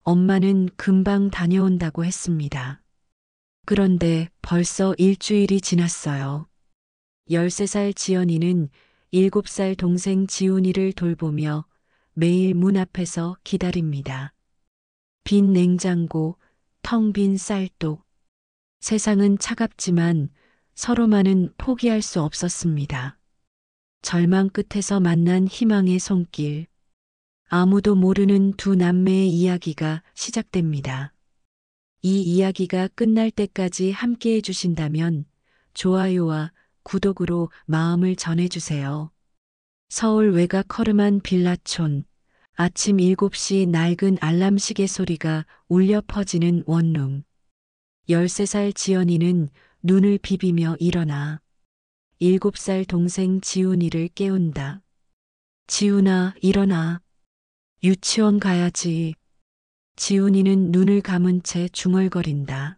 엄마는 금방 다녀온다고 했습니다. 그런데 벌써 일주일이 지났어요. 13살 지연이는 7살 동생 지훈이를 돌보며 매일 문 앞에서 기다립니다. 빈 냉장고, 텅 빈 쌀독. 세상은 차갑지만 서로만은 포기할 수 없었습니다. 절망 끝에서 만난 희망의 손길. 아무도 모르는 두 남매의 이야기가 시작됩니다. 이 이야기가 끝날 때까지 함께 해주신다면 좋아요와 구독으로 마음을 전해주세요. 서울 외곽 허름한 빌라촌. 아침 7시 낡은 알람 시계 소리가 울려 퍼지는 원룸. 13살 지연이는 눈을 비비며 일어나 7살 동생 지훈이를 깨운다. 지훈아, 일어나. 유치원 가야지. 지훈이는 눈을 감은 채 중얼거린다.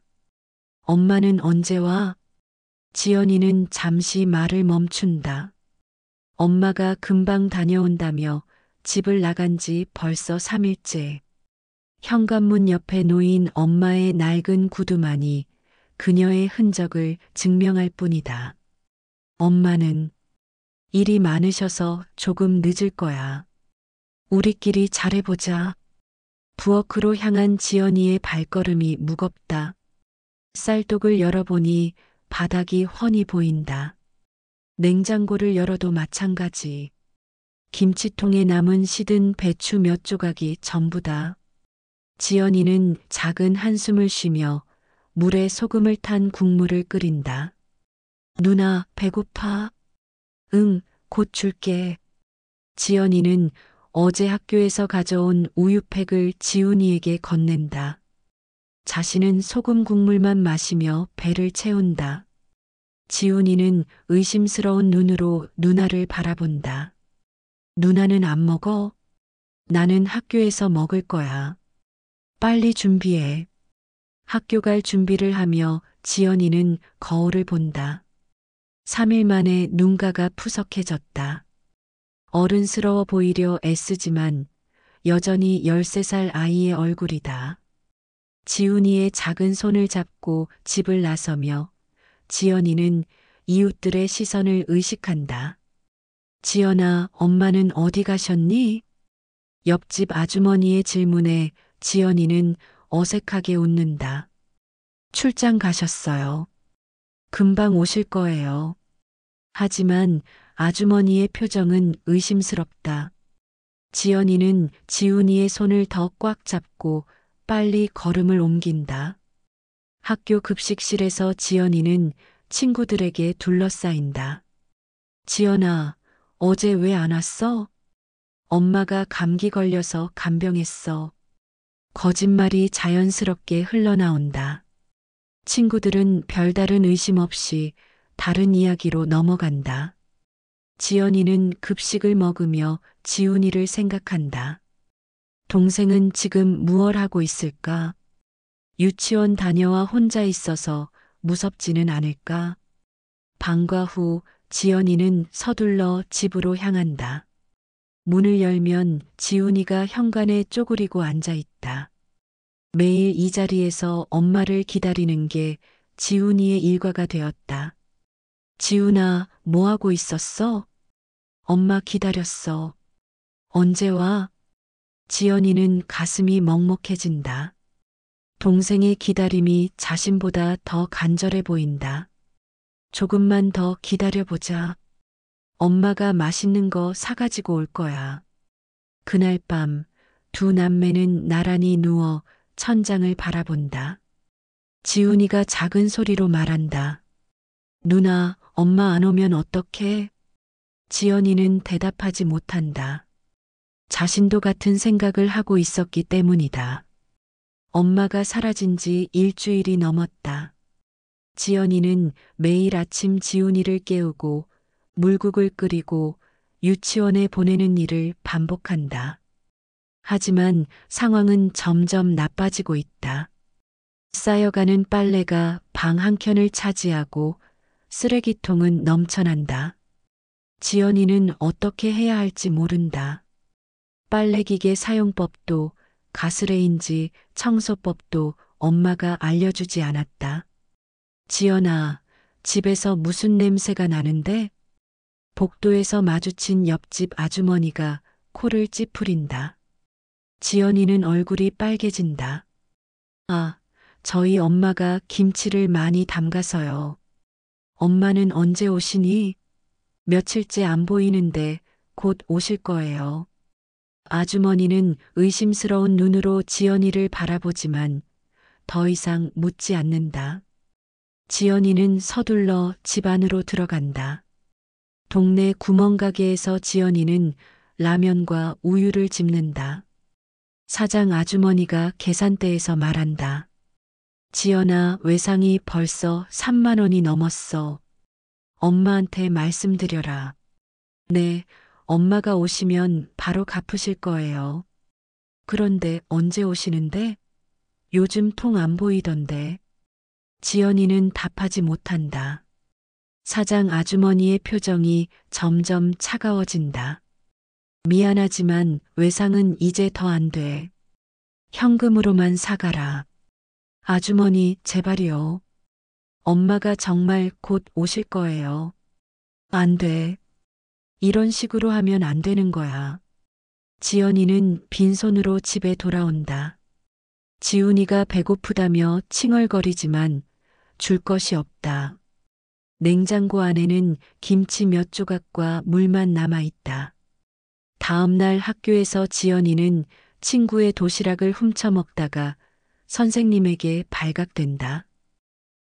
엄마는 언제 와? 지연이는 잠시 말을 멈춘다. 엄마가 금방 다녀온다며 집을 나간 지 벌써 3일째. 현관문 옆에 놓인 엄마의 낡은 구두만이 그녀의 흔적을 증명할 뿐이다. 엄마는 일이 많으셔서 조금 늦을 거야. 우리끼리 잘해보자. 부엌으로 향한 지연이의 발걸음이 무겁다. 쌀독을 열어보니 바닥이 훤히 보인다. 냉장고를 열어도 마찬가지. 김치통에 남은 시든 배추 몇 조각이 전부다. 지연이는 작은 한숨을 쉬며 물에 소금을 탄 국물을 끓인다. 누나, 배고파? 응, 곧 줄게. 지연이는 어제 학교에서 가져온 우유팩을 지훈이에게 건넨다. 자신은 소금 국물만 마시며 배를 채운다. 지훈이는 의심스러운 눈으로 누나를 바라본다. 누나는 안 먹어? 나는 학교에서 먹을 거야. 빨리 준비해. 학교 갈 준비를 하며 지연이는 거울을 본다. 3일 만에 눈가가 푸석해졌다. 어른스러워 보이려 애쓰지만 여전히 13살 아이의 얼굴이다. 지훈이의 작은 손을 잡고 집을 나서며 지연이는 이웃들의 시선을 의식한다. 지연아, 엄마는 어디 가셨니? 옆집 아주머니의 질문에 지연이는 어색하게 웃는다. 출장 가셨어요. 금방 오실 거예요. 하지만 아주머니의 표정은 의심스럽다. 지연이는 지훈이의 손을 더 꽉 잡고 빨리 걸음을 옮긴다. 학교 급식실에서 지연이는 친구들에게 둘러싸인다. 지연아, 어제 왜 안 왔어? 엄마가 감기 걸려서 간병했어. 거짓말이 자연스럽게 흘러나온다. 친구들은 별다른 의심 없이 다른 이야기로 넘어간다. 지연이는 급식을 먹으며 지훈이를 생각한다. 동생은 지금 무얼 하고 있을까? 유치원 다녀와 혼자 있어서 무섭지는 않을까? 방과 후 지연이는 서둘러 집으로 향한다. 문을 열면 지훈이가 현관에 쪼그리고 앉아 있다. 매일 이 자리에서 엄마를 기다리는 게 지훈이의 일과가 되었다. 지훈아, 뭐 하고 있었어? 엄마 기다렸어. 언제 와? 지연이는 가슴이 먹먹해진다. 동생의 기다림이 자신보다 더 간절해 보인다. 조금만 더 기다려보자. 엄마가 맛있는 거 사가지고 올 거야. 그날 밤 두 남매는 나란히 누워 천장을 바라본다. 지훈이가 작은 소리로 말한다. 누나, 엄마 안 오면 어떡해? 지연이는 대답하지 못한다. 자신도 같은 생각을 하고 있었기 때문이다. 엄마가 사라진 지 일주일이 넘었다. 지연이는 매일 아침 지훈이를 깨우고 물국을 끓이고 유치원에 보내는 일을 반복한다. 하지만 상황은 점점 나빠지고 있다. 쌓여가는 빨래가 방 한켠을 차지하고 쓰레기통은 넘쳐난다. 지연이는 어떻게 해야 할지 모른다. 빨래기계 사용법도 가스레인지, 청소법도 엄마가 알려주지 않았다. 지연아, 집에서 무슨 냄새가 나는데? 복도에서 마주친 옆집 아주머니가 코를 찌푸린다. 지연이는 얼굴이 빨개진다. 아, 저희 엄마가 김치를 많이 담가서요. 엄마는 언제 오시니? 며칠째 안 보이는데 곧 오실 거예요. 아주머니는 의심스러운 눈으로 지연이를 바라보지만 더 이상 묻지 않는다. 지연이는 서둘러 집 안으로 들어간다. 동네 구멍가게에서 지연이는 라면과 우유를 집는다. 사장 아주머니가 계산대에서 말한다. 지연아, 외상이 벌써 3만 원이 넘었어. 엄마한테 말씀드려라. 네, 엄마가 오시면 바로 갚으실 거예요. 그런데 언제 오시는데? 요즘 통 안 보이던데. 지연이는 답하지 못한다. 사장 아주머니의 표정이 점점 차가워진다. 미안하지만 외상은 이제 더 안 돼. 현금으로만 사가라. 아주머니, 제발이요. 엄마가 정말 곧 오실 거예요. 안 돼. 이런 식으로 하면 안 되는 거야. 지연이는 빈손으로 집에 돌아온다. 지훈이가 배고프다며 칭얼거리지만 줄 것이 없다. 냉장고 안에는 김치 몇 조각과 물만 남아 있다. 다음 날 학교에서 지연이는 친구의 도시락을 훔쳐 먹다가 선생님에게 발각된다.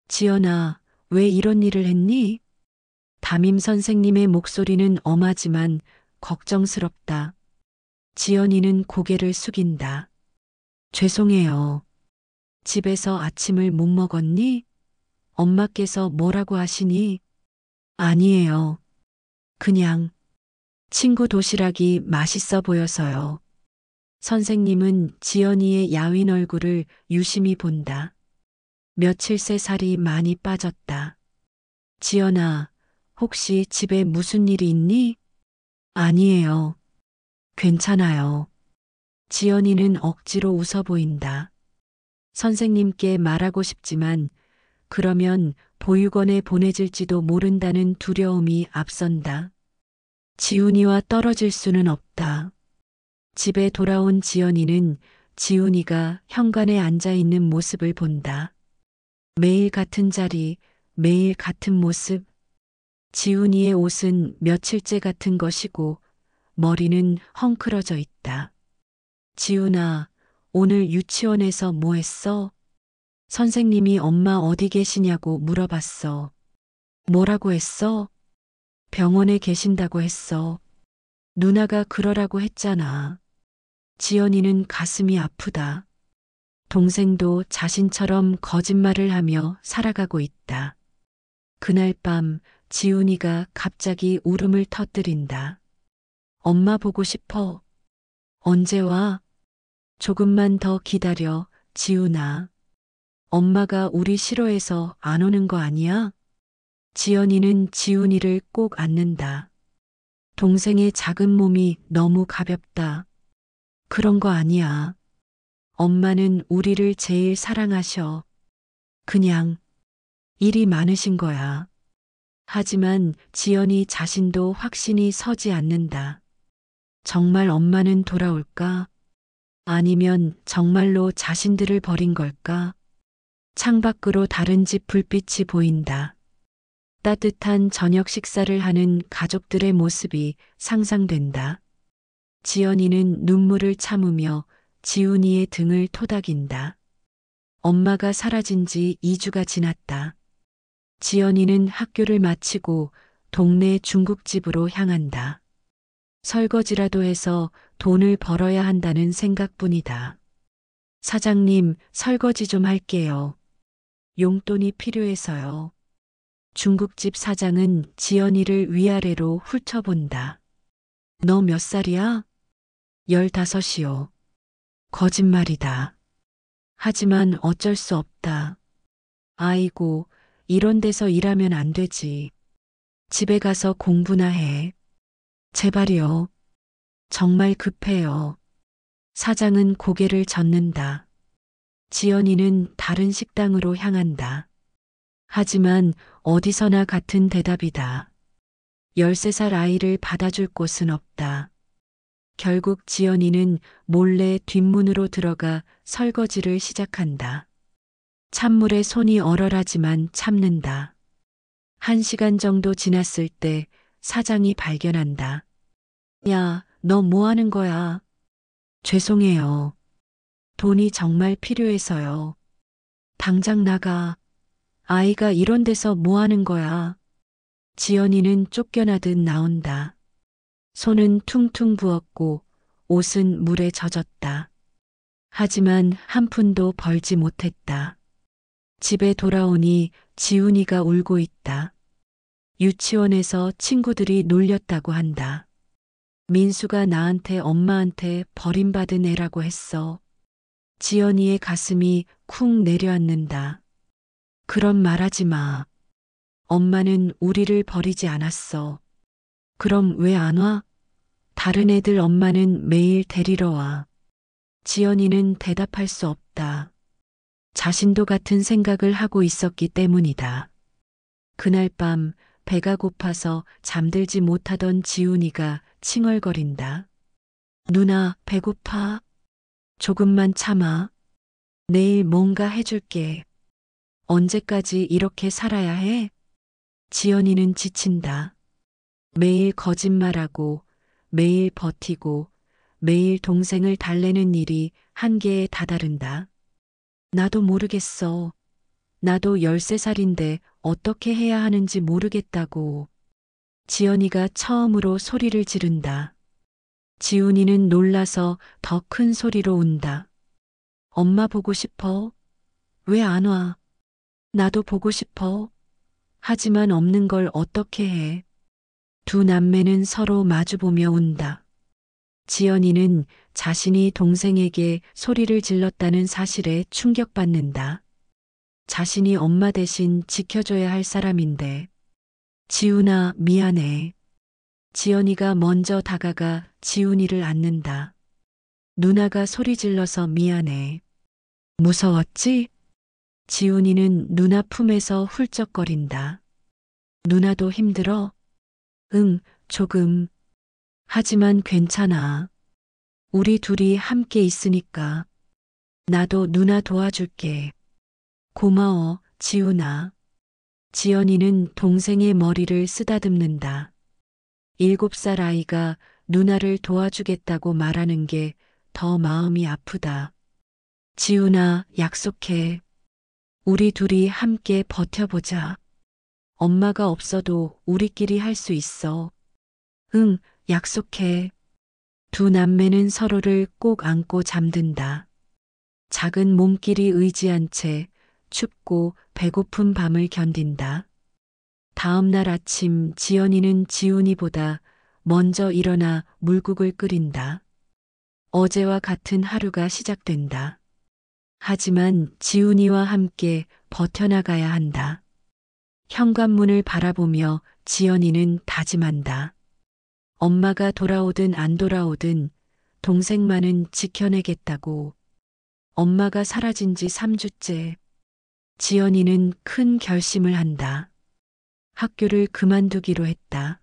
지연아, 왜 이런 일을 했니? 담임 선생님의 목소리는 엄하지만 걱정스럽다. 지연이는 고개를 숙인다. 죄송해요. 집에서 아침을 못 먹었니? 엄마께서 뭐라고 하시니? 아니에요. 그냥 친구 도시락이 맛있어 보여서요. 선생님은 지연이의 야윈 얼굴을 유심히 본다. 며칠 새 살이 많이 빠졌다. 지연아, 혹시 집에 무슨 일이 있니? 아니에요. 괜찮아요. 지연이는 억지로 웃어 보인다. 선생님께 말하고 싶지만 그러면 보육원에 보내질지도 모른다는 두려움이 앞선다. 지훈이와 떨어질 수는 없다. 집에 돌아온 지연이는 지훈이가 현관에 앉아 있는 모습을 본다. 매일 같은 자리, 매일 같은 모습. 지훈이의 옷은 며칠째 같은 것이고 머리는 헝클어져 있다. 지훈아, 오늘 유치원에서 뭐 했어? 선생님이 엄마 어디 계시냐고 물어봤어. 뭐라고 했어? 병원에 계신다고 했어. 누나가 그러라고 했잖아. 지연이는 가슴이 아프다. 동생도 자신처럼 거짓말을 하며 살아가고 있다. 그날 밤 지훈이가 갑자기 울음을 터뜨린다. 엄마 보고 싶어. 언제 와? 조금만 더 기다려, 지훈아. 엄마가 우리 싫어해서 안 오는 거 아니야? 지연이는 지훈이를 꼭 안는다. 동생의 작은 몸이 너무 가볍다. 그런 거 아니야. 엄마는 우리를 제일 사랑하셔. 그냥 일이 많으신 거야. 하지만 지연이 자신도 확신이 서지 않는다. 정말 엄마는 돌아올까? 아니면 정말로 자신들을 버린 걸까? 창밖으로 다른 집 불빛이 보인다. 따뜻한 저녁 식사를 하는 가족들의 모습이 상상된다. 지연이는 눈물을 참으며 지훈이의 등을 토닥인다. 엄마가 사라진 지 2주가 지났다. 지연이는 학교를 마치고 동네 중국집으로 향한다. 설거지라도 해서 돈을 벌어야 한다는 생각뿐이다. 사장님, 설거지 좀 할게요. 용돈이 필요해서요. 중국집 사장은 지연이를 위아래로 훑어본다. 너 몇 살이야? 15이요. 거짓말이다. 하지만 어쩔 수 없다. 아이고, 이런 데서 일하면 안 되지. 집에 가서 공부나 해. 제발이요. 정말 급해요. 사장은 고개를 젓는다. 지연이는 다른 식당으로 향한다. 하지만 어디서나 같은 대답이다. 13살 아이를 받아줄 곳은 없다. 결국 지연이는 몰래 뒷문으로 들어가 설거지를 시작한다. 찬물에 손이 얼얼하지만 참는다. 1시간 정도 지났을 때 사장이 발견한다. 야, 너 뭐 하는 거야? 죄송해요. 돈이 정말 필요해서요. 당장 나가. 아이가 이런 데서 뭐 하는 거야? 지연이는 쫓겨나듯 나온다. 손은 퉁퉁 부었고 옷은 물에 젖었다. 하지만 한 푼도 벌지 못했다. 집에 돌아오니 지훈이가 울고 있다. 유치원에서 친구들이 놀렸다고 한다. 민수가 나한테 엄마한테 버림받은 애라고 했어. 지연이의 가슴이 쿵 내려앉는다. 그런 말 하지 마. 엄마는 우리를 버리지 않았어. 그럼 왜 안 와? 다른 애들 엄마는 매일 데리러 와. 지연이는 대답할 수 없다. 자신도 같은 생각을 하고 있었기 때문이다. 그날 밤 배가 고파서 잠들지 못하던 지훈이가 칭얼거린다. 누나, 배고파. 조금만 참아. 내일 뭔가 해줄게. 언제까지 이렇게 살아야 해? 지연이는 지친다. 매일 거짓말하고, 매일 버티고, 매일 동생을 달래는 일이 한계에 다다른다. 나도 모르겠어. 나도 13살인데 어떻게 해야 하는지 모르겠다고. 지연이가 처음으로 소리를 지른다. 지훈이는 놀라서 더 큰 소리로 운다. 엄마 보고 싶어? 왜 안 와? 나도 보고 싶어. 하지만 없는 걸 어떻게 해? 두 남매는 서로 마주보며 운다. 지연이는 자신이 동생에게 소리를 질렀다는 사실에 충격받는다. 자신이 엄마 대신 지켜줘야 할 사람인데. 지훈아, 미안해. 지연이가 먼저 다가가 지훈이를 안는다. 누나가 소리 질러서 미안해. 무서웠지? 지훈이는 누나 품에서 훌쩍거린다. 누나도 힘들어? 응, 조금. 하지만 괜찮아. 우리 둘이 함께 있으니까. 나도 누나 도와줄게. 고마워, 지훈아. 지연이는 동생의 머리를 쓰다듬는다. 7살 아이가 누나를 도와주겠다고 말하는 게 더 마음이 아프다. 지훈아, 약속해. 우리 둘이 함께 버텨보자. 엄마가 없어도 우리끼리 할 수 있어. 응, 약속해. 두 남매는 서로를 꼭 안고 잠든다. 작은 몸길이 의지한 채 춥고 배고픈 밤을 견딘다. 다음 날 아침 지연이는 지훈이보다 먼저 일어나 물국을 끓인다. 어제와 같은 하루가 시작된다. 하지만 지훈이와 함께 버텨나가야 한다. 현관문을 바라보며 지연이는 다짐한다. 엄마가 돌아오든 안 돌아오든 동생만은 지켜내겠다고. 엄마가 사라진 지 3주째. 지연이는 큰 결심을 한다. 학교를 그만두기로 했다.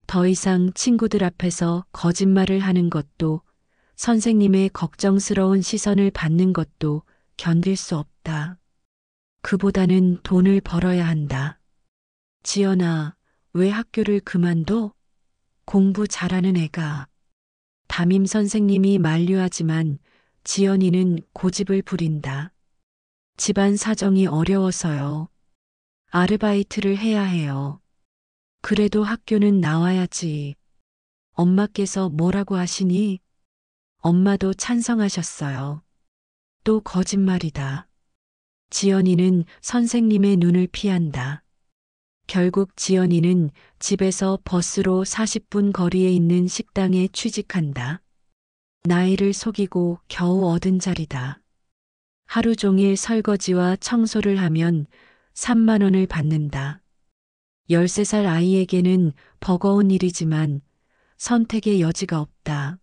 더 이상 친구들 앞에서 거짓말을 하는 것도 선생님의 걱정스러운 시선을 받는 것도 견딜 수 없다. 그보다는 돈을 벌어야 한다. 지연아, 왜 학교를 그만둬? 공부 잘하는 애가. 담임 선생님이 만류하지만 지연이는 고집을 부린다. 집안 사정이 어려워서요. 아르바이트를 해야 해요. 그래도 학교는 나와야지. 엄마께서 뭐라고 하시니? 엄마도 찬성하셨어요. 또 거짓말이다. 지연이는 선생님의 눈을 피한다. 결국 지연이는 집에서 버스로 40분 거리에 있는 식당에 취직한다. 나이를 속이고 겨우 얻은 자리다. 하루 종일 설거지와 청소를 하면 3만 원을 받는다. 13살 아이에게는 버거운 일이지만 선택의 여지가 없다.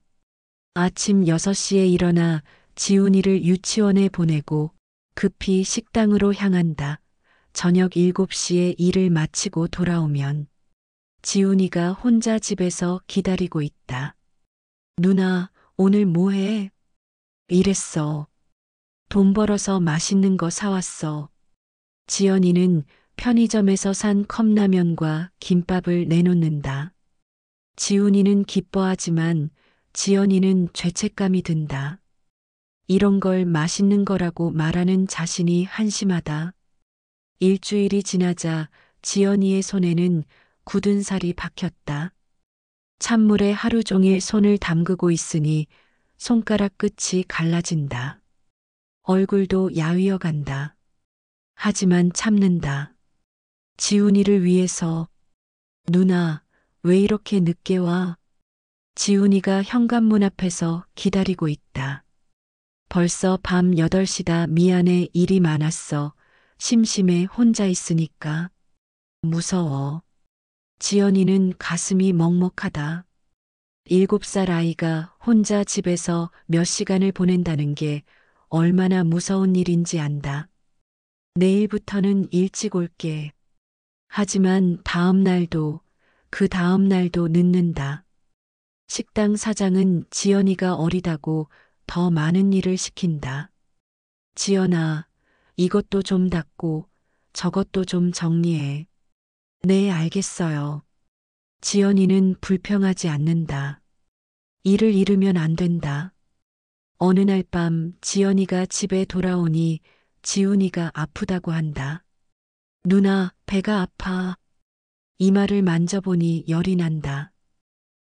아침 6시에 일어나 지훈이를 유치원에 보내고 급히 식당으로 향한다. 저녁 7시에 일을 마치고 돌아오면 지훈이가 혼자 집에서 기다리고 있다. 누나, 오늘 뭐 해? 이랬어. 돈 벌어서 맛있는 거 사왔어. 지연이는 편의점에서 산 컵라면과 김밥을 내놓는다. 지훈이는 기뻐하지만 지연이는 죄책감이 든다. 이런 걸 맛있는 거라고 말하는 자신이 한심하다. 일주일이 지나자 지연이의 손에는 굳은 살이 박혔다. 찬물에 하루 종일 손을 담그고 있으니 손가락 끝이 갈라진다. 얼굴도 야위어 간다. 하지만 참는다. 지훈이를 위해서. 누나, 왜 이렇게 늦게 와? 지훈이가 현관문 앞에서 기다리고 있다. 벌써 밤 8시다. 미안해, 일이 많았어. 심심해, 혼자 있으니까. 무서워. 지연이는 가슴이 먹먹하다. 7살 아이가 혼자 집에서 몇 시간을 보낸다는 게 얼마나 무서운 일인지 안다. 내일부터는 일찍 올게. 하지만 다음 날도 그 다음 날도 늦는다. 식당 사장은 지연이가 어리다고 더 많은 일을 시킨다. 지연아, 이것도 좀 닦고 저것도 좀 정리해. 네, 알겠어요. 지연이는 불평하지 않는다. 일을 잃으면 안 된다. 어느 날 밤 지연이가 집에 돌아오니 지훈이가 아프다고 한다. 누나, 배가 아파. 이 말을 만져보니 열이 난다.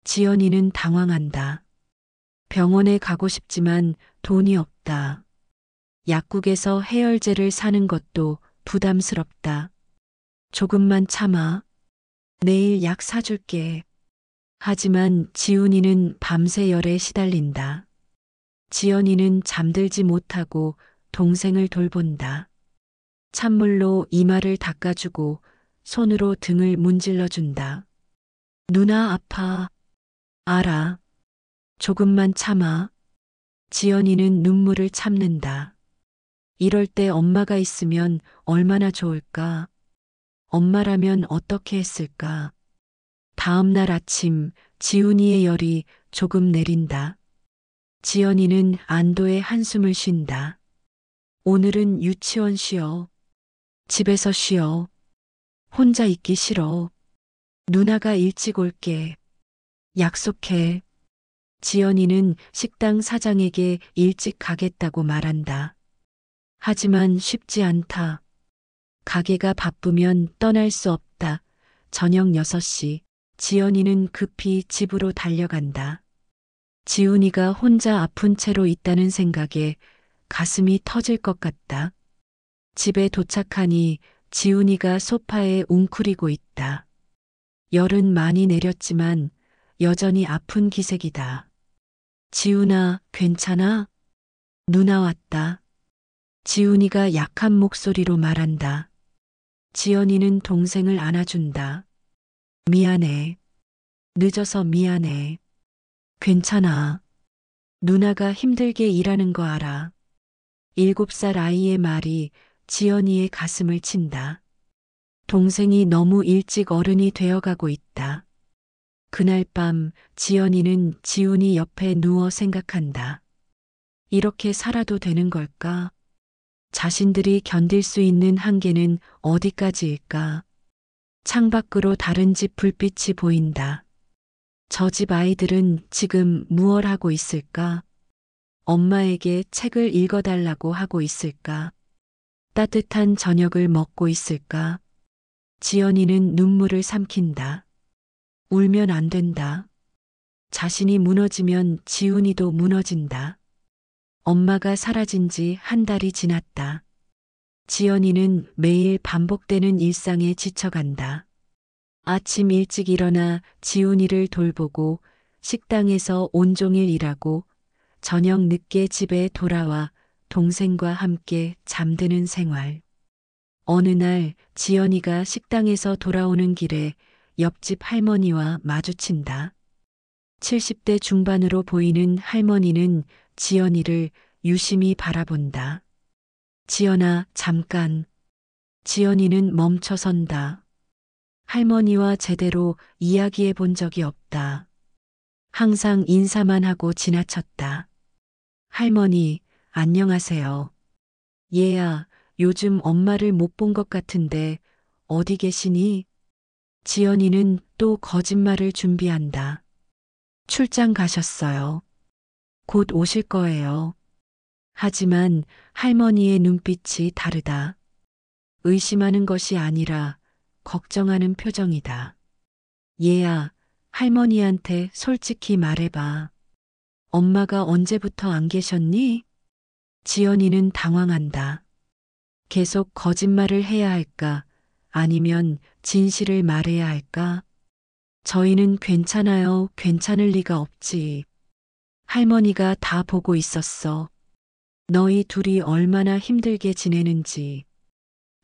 지연이는 당황한다. 병원에 가고 싶지만 돈이 없다. 약국에서 해열제를 사는 것도 부담스럽다. 조금만 참아. 내일 약 사줄게. 하지만 지훈이는 밤새 열에 시달린다. 지연이는 잠들지 못하고 동생을 돌본다. 찬물로 이마를 닦아주고 손으로 등을 문질러준다. 누나 아파. 알아. 조금만 참아. 지연이는 눈물을 참는다. 이럴 때 엄마가 있으면 얼마나 좋을까? 엄마라면 어떻게 했을까? 다음 날 아침 지훈이의 열이 조금 내린다. 지연이는 안도의 한숨을 쉰다. 오늘은 유치원 쉬어. 집에서 쉬어. 혼자 있기 싫어. 누나가 일찍 올게. 약속해. 지연이는 식당 사장에게 일찍 가겠다고 말한다. 하지만 쉽지 않다. 가게가 바쁘면 떠날 수 없다. 저녁 6시, 지연이는 급히 집으로 달려간다. 지훈이가 혼자 아픈 채로 있다는 생각에 가슴이 터질 것 같다. 집에 도착하니 지훈이가 소파에 웅크리고 있다. 열은 많이 내렸지만 여전히 아픈 기색이다. 지훈아, 괜찮아? 누나 왔다. 지훈이가 약한 목소리로 말한다. 지연이는 동생을 안아준다. 미안해. 늦어서 미안해. 괜찮아. 누나가 힘들게 일하는 거 알아. 7살 아이의 말이 지연이의 가슴을 친다. 동생이 너무 일찍 어른이 되어가고 있다. 그날 밤 지연이는 지훈이 옆에 누워 생각한다. 이렇게 살아도 되는 걸까? 자신들이 견딜 수 있는 한계는 어디까지일까? 창밖으로 다른 집 불빛이 보인다. 저 집 아이들은 지금 무얼 하고 있을까? 엄마에게 책을 읽어달라고 하고 있을까? 따뜻한 저녁을 먹고 있을까? 지연이는 눈물을 삼킨다. 울면 안 된다. 자신이 무너지면 지훈이도 무너진다. 엄마가 사라진 지 한 달이 지났다. 지연이는 매일 반복되는 일상에 지쳐간다. 아침 일찍 일어나 지훈이를 돌보고 식당에서 온종일 일하고 저녁 늦게 집에 돌아와 동생과 함께 잠드는 생활. 어느 날 지연이가 식당에서 돌아오는 길에 옆집 할머니와 마주친다. 70대 중반으로 보이는 할머니는 지연이를 유심히 바라본다. 지연아, 잠깐. 지연이는 멈춰선다. 할머니와 제대로 이야기해 본 적이 없다. 항상 인사만 하고 지나쳤다. 할머니, 안녕하세요. 얘야, 요즘 엄마를 못 본 것 같은데 어디 계시니? 지연이는 또 거짓말을 준비한다. 출장 가셨어요. 곧 오실 거예요. 하지만 할머니의 눈빛이 다르다. 의심하는 것이 아니라 걱정하는 표정이다. 얘야, 할머니한테 솔직히 말해봐. 엄마가 언제부터 안 계셨니? 지연이는 당황한다. 계속 거짓말을 해야 할까? 아니면 진실을 말해야 할까? 저희는 괜찮아요. 괜찮을 리가 없지. 할머니가 다 보고 있었어. 너희 둘이 얼마나 힘들게 지내는지.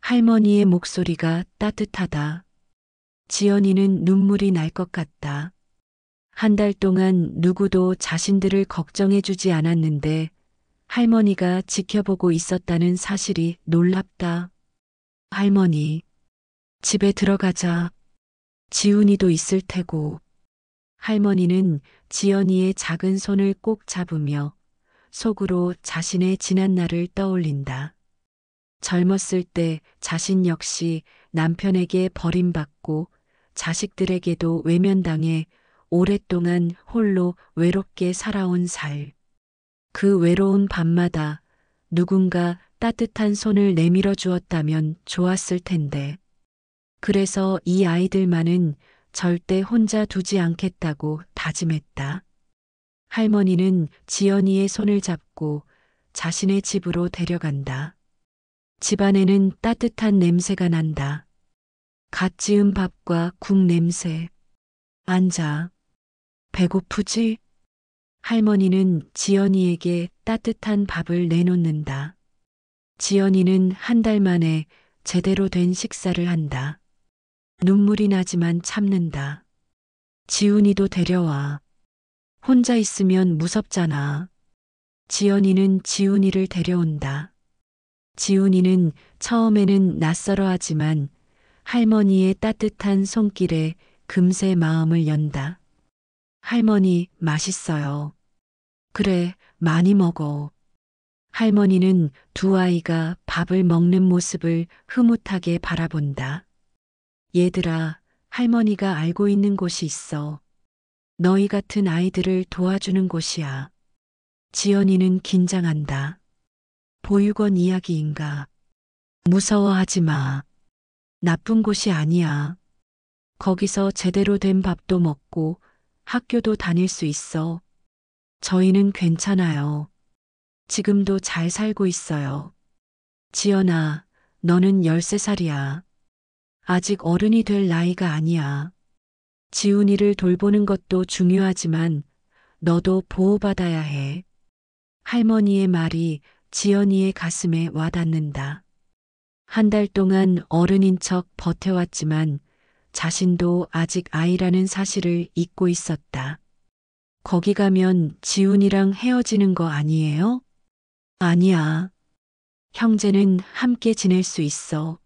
할머니의 목소리가 따뜻하다. 지연이는 눈물이 날 것 같다. 한 달 동안 누구도 자신들을 걱정해주지 않았는데 할머니가 지켜보고 있었다는 사실이 놀랍다. 할머니, 집에 들어가자. 지훈이도 있을 테고. 할머니는 지연이의 작은 손을 꼭 잡으며 속으로 자신의 지난 날을 떠올린다. 젊었을 때 자신 역시 남편에게 버림받고 자식들에게도 외면당해 오랫동안 홀로 외롭게 살아온 살. 그 외로운 밤마다 누군가 따뜻한 손을 내밀어 주었다면 좋았을 텐데. 그래서 이 아이들만은 절대 혼자 두지 않겠다고 다짐했다. 할머니는 지연이의 손을 잡고 자신의 집으로 데려간다. 집안에는 따뜻한 냄새가 난다. 갓 지은 밥과 국 냄새. 앉아. 배고프지? 할머니는 지연이에게 따뜻한 밥을 내놓는다. 지연이는 한 달 만에 제대로 된 식사를 한다. 눈물이 나지만 참는다. 지훈이도 데려와. 혼자 있으면 무섭잖아. 지연이는 지훈이를 데려온다. 지훈이는 처음에는 낯설어하지만 할머니의 따뜻한 손길에 금세 마음을 연다. 할머니, 맛있어요. 그래, 많이 먹어. 할머니는 두 아이가 밥을 먹는 모습을 흐뭇하게 바라본다. 얘들아, 할머니가 알고 있는 곳이 있어. 너희 같은 아이들을 도와주는 곳이야. 지연이는 긴장한다. 보육원 이야기인가? 무서워하지 마. 나쁜 곳이 아니야. 거기서 제대로 된 밥도 먹고 학교도 다닐 수 있어. 저희는 괜찮아요. 지금도 잘 살고 있어요. 지연아, 너는 13살이야. 아직 어른이 될 나이가 아니야. 지훈이를 돌보는 것도 중요하지만 너도 보호받아야 해. 할머니의 말이 지연이의 가슴에 와닿는다. 한 달 동안 어른인 척 버텨왔지만 자신도 아직 아이라는 사실을 잊고 있었다. 거기 가면 지훈이랑 헤어지는 거 아니에요? 아니야. 형제는 함께 지낼 수 있어.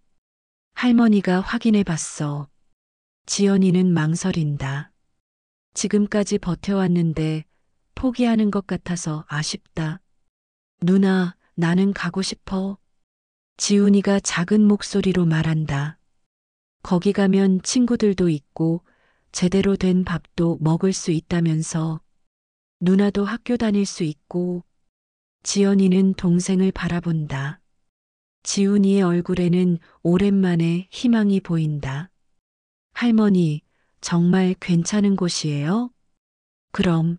할머니가 확인해 봤어. 지연이는 망설인다. 지금까지 버텨왔는데 포기하는 것 같아서 아쉽다. 누나, 나는 가고 싶어. 지훈이가 작은 목소리로 말한다. 거기 가면 친구들도 있고 제대로 된 밥도 먹을 수 있다면서. 누나도 학교 다닐 수 있고. 지연이는 동생을 바라본다. 지훈이의 얼굴에는 오랜만에 희망이 보인다. 할머니, 정말 괜찮은 곳이에요? 그럼.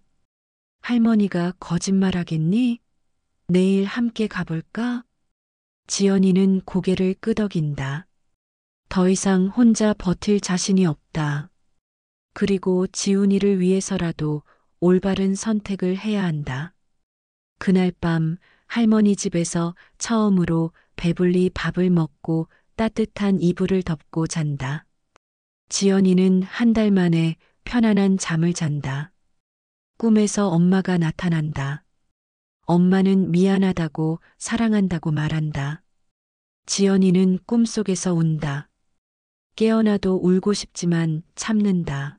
할머니가 거짓말하겠니? 내일 함께 가볼까? 지연이는 고개를 끄덕인다. 더 이상 혼자 버틸 자신이 없다. 그리고 지훈이를 위해서라도 올바른 선택을 해야 한다. 그날 밤 할머니 집에서 처음으로 배불리 밥을 먹고 따뜻한 이불을 덮고 잔다. 지연이는 한 달 만에 편안한 잠을 잔다. 꿈에서 엄마가 나타난다. 엄마는 미안하다고 사랑한다고 말한다. 지연이는 꿈속에서 운다. 깨어나도 울고 싶지만 참는다.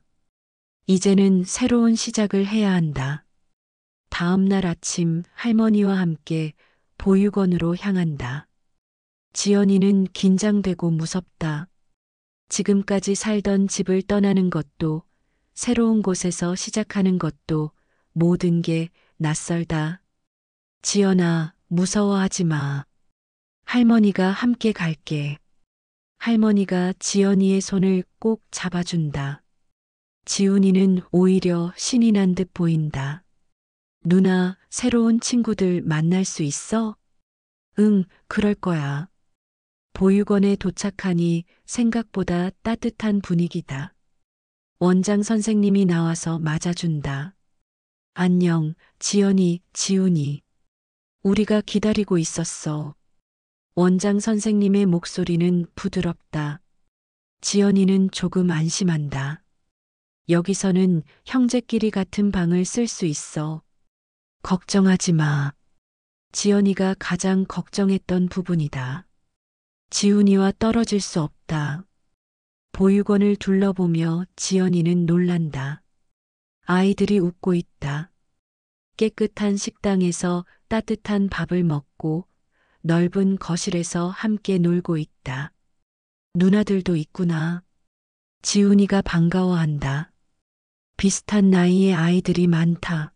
이제는 새로운 시작을 해야 한다. 다음 날 아침 할머니와 함께 보육원으로 향한다. 지연이는 긴장되고 무섭다. 지금까지 살던 집을 떠나는 것도, 새로운 곳에서 시작하는 것도 모든 게 낯설다. 지연아, 무서워하지 마. 할머니가 함께 갈게. 할머니가 지연이의 손을 꼭 잡아준다. 지훈이는 오히려 신이 난 듯 보인다. 누나, 새로운 친구들 만날 수 있어? 응, 그럴 거야. 보육원에 도착하니 생각보다 따뜻한 분위기다. 원장 선생님이 나와서 맞아준다. 안녕, 지연이, 지훈이. 우리가 기다리고 있었어. 원장 선생님의 목소리는 부드럽다. 지연이는 조금 안심한다. 여기서는 형제끼리 같은 방을 쓸 수 있어. 걱정하지 마. 지연이가 가장 걱정했던 부분이다. 지훈이와 떨어질 수 없다. 보육원을 둘러보며 지연이는 놀란다. 아이들이 웃고 있다. 깨끗한 식당에서 따뜻한 밥을 먹고 넓은 거실에서 함께 놀고 있다. 누나들도 있구나. 지훈이가 반가워한다. 비슷한 나이의 아이들이 많다.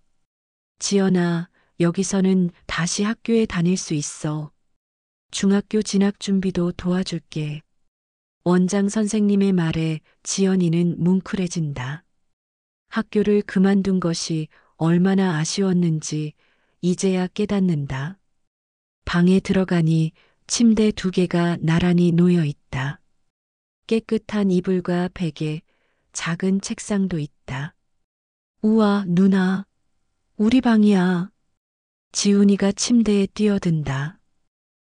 지연아, 여기서는 다시 학교에 다닐 수 있어. 중학교 진학 준비도 도와줄게. 원장 선생님의 말에 지연이는 뭉클해진다. 학교를 그만둔 것이 얼마나 아쉬웠는지 이제야 깨닫는다. 방에 들어가니 침대 2개가 나란히 놓여 있다. 깨끗한 이불과 베개, 작은 책상도 있다. 우와, 누나. 우리 방이야. 지훈이가 침대에 뛰어든다.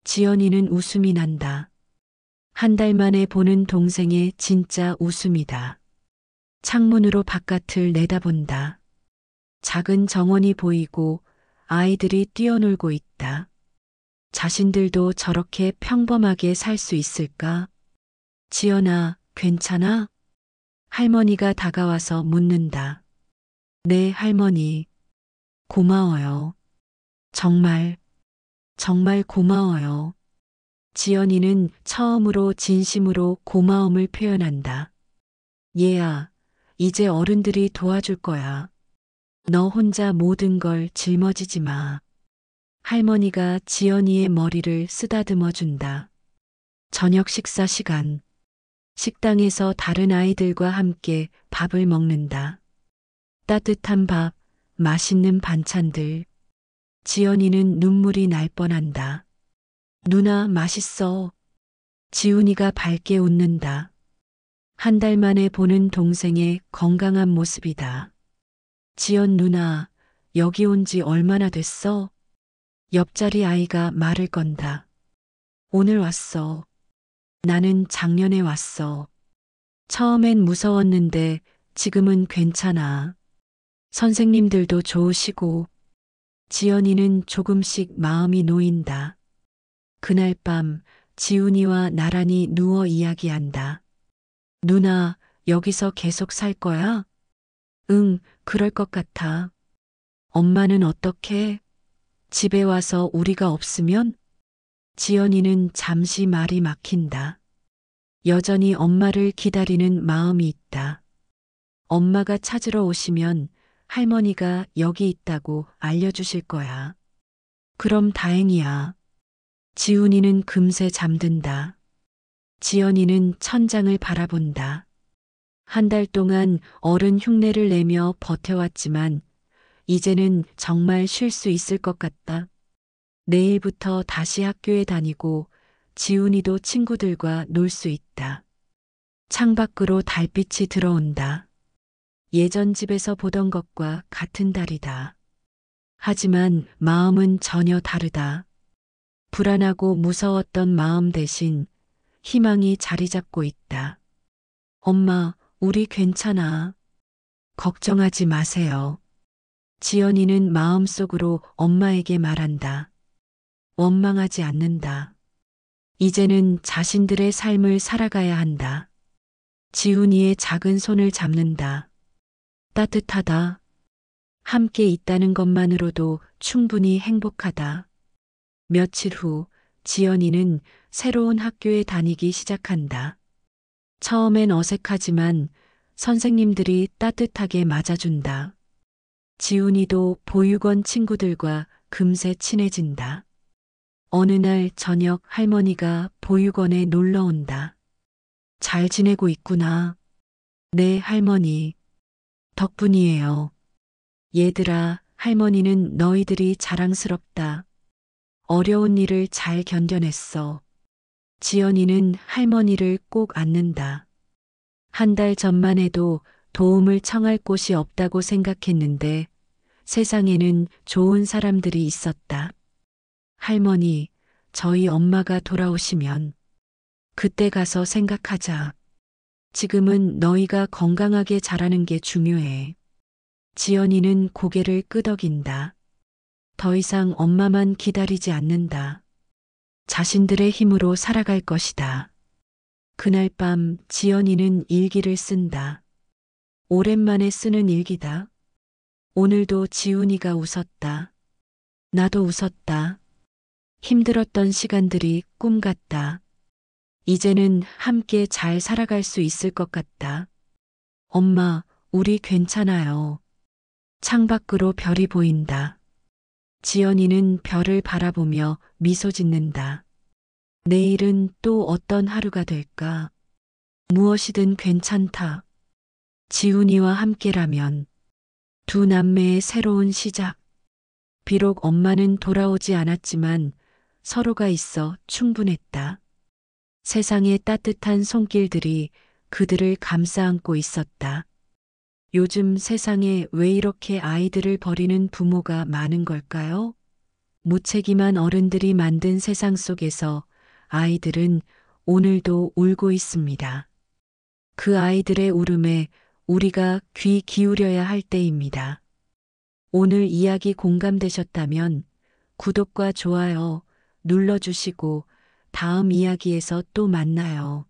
지연이는 웃음이 난다. 한 달 만에 보는 동생의 진짜 웃음이다. 창문으로 바깥을 내다본다. 작은 정원이 보이고 아이들이 뛰어놀고 있다. 자신들도 저렇게 평범하게 살 수 있을까? 지연아, 괜찮아? 할머니가 다가와서 묻는다. 네, 할머니. 고마워요. 정말, 정말 고마워요. 지연이는 처음으로 진심으로 고마움을 표현한다. 얘야, 이제 어른들이 도와줄 거야. 너 혼자 모든 걸 짊어지지 마. 할머니가 지연이의 머리를 쓰다듬어 준다. 저녁 식사 시간. 식당에서 다른 아이들과 함께 밥을 먹는다. 따뜻한 밥, 맛있는 반찬들. 지연이는 눈물이 날 뻔한다. 누나, 맛있어. 지훈이가 밝게 웃는다. 한 달 만에 보는 동생의 건강한 모습이다. 지연 누나, 여기 온 지 얼마나 됐어? 옆자리 아이가 말을 건다. 오늘 왔어. 나는 작년에 왔어. 처음엔 무서웠는데 지금은 괜찮아. 선생님들도 좋으시고. 지연이는 조금씩 마음이 놓인다. 그날 밤 지훈이와 나란히 누워 이야기한다. 누나, 여기서 계속 살 거야? 응, 그럴 것 같아. 엄마는 어떻게? 집에 와서 우리가 없으면? 지연이는 잠시 말이 막힌다. 여전히 엄마를 기다리는 마음이 있다. 엄마가 찾으러 오시면 할머니가 여기 있다고 알려주실 거야. 그럼 다행이야. 지훈이는 금세 잠든다. 지연이는 천장을 바라본다. 한 달 동안 어른 흉내를 내며 버텨왔지만 이제는 정말 쉴 수 있을 것 같다. 내일부터 다시 학교에 다니고 지훈이도 친구들과 놀 수 있다. 창밖으로 달빛이 들어온다. 예전 집에서 보던 것과 같은 달이다. 하지만 마음은 전혀 다르다. 불안하고 무서웠던 마음 대신 희망이 자리 잡고 있다. 엄마, 우리 괜찮아. 걱정하지 마세요. 지연이는 마음속으로 엄마에게 말한다. 원망하지 않는다. 이제는 자신들의 삶을 살아가야 한다. 지훈이의 작은 손을 잡는다. 따뜻하다. 함께 있다는 것만으로도 충분히 행복하다. 며칠 후 지연이는 새로운 학교에 다니기 시작한다. 처음엔 어색하지만 선생님들이 따뜻하게 맞아준다. 지훈이도 보육원 친구들과 금세 친해진다. 어느 날 저녁 할머니가 보육원에 놀러 온다. 잘 지내고 있구나. 네, 할머니. 덕분이에요. 얘들아, 할머니는 너희들이 자랑스럽다. 어려운 일을 잘 견뎌냈어. 지연이는 할머니를 꼭 안는다. 한 달 전만 해도 도움을 청할 곳이 없다고 생각했는데 세상에는 좋은 사람들이 있었다. 할머니, 저희 엄마가 돌아오시면 그때 가서 생각하자. 지금은 너희가 건강하게 자라는 게 중요해. 지연이는 고개를 끄덕인다. 더 이상 엄마만 기다리지 않는다. 자신들의 힘으로 살아갈 것이다. 그날 밤 지연이는 일기를 쓴다. 오랜만에 쓰는 일기다. 오늘도 지훈이가 웃었다. 나도 웃었다. 힘들었던 시간들이 꿈 같다. 이제는 함께 잘 살아갈 수 있을 것 같다. 엄마, 우리 괜찮아요. 창밖으로 별이 보인다. 지연이는 별을 바라보며 미소 짓는다. 내일은 또 어떤 하루가 될까? 무엇이든 괜찮다. 지훈이와 함께라면 두 남매의 새로운 시작. 비록 엄마는 돌아오지 않았지만 서로가 있어 충분했다. 세상의 따뜻한 손길들이 그들을 감싸 안고 있었다. 요즘 세상에 왜 이렇게 아이들을 버리는 부모가 많은 걸까요? 무책임한 어른들이 만든 세상 속에서 아이들은 오늘도 울고 있습니다. 그 아이들의 울음에 우리가 귀 기울여야 할 때입니다. 오늘 이야기 공감되셨다면 구독과 좋아요 눌러주시고 다음 이야기에서 또 만나요.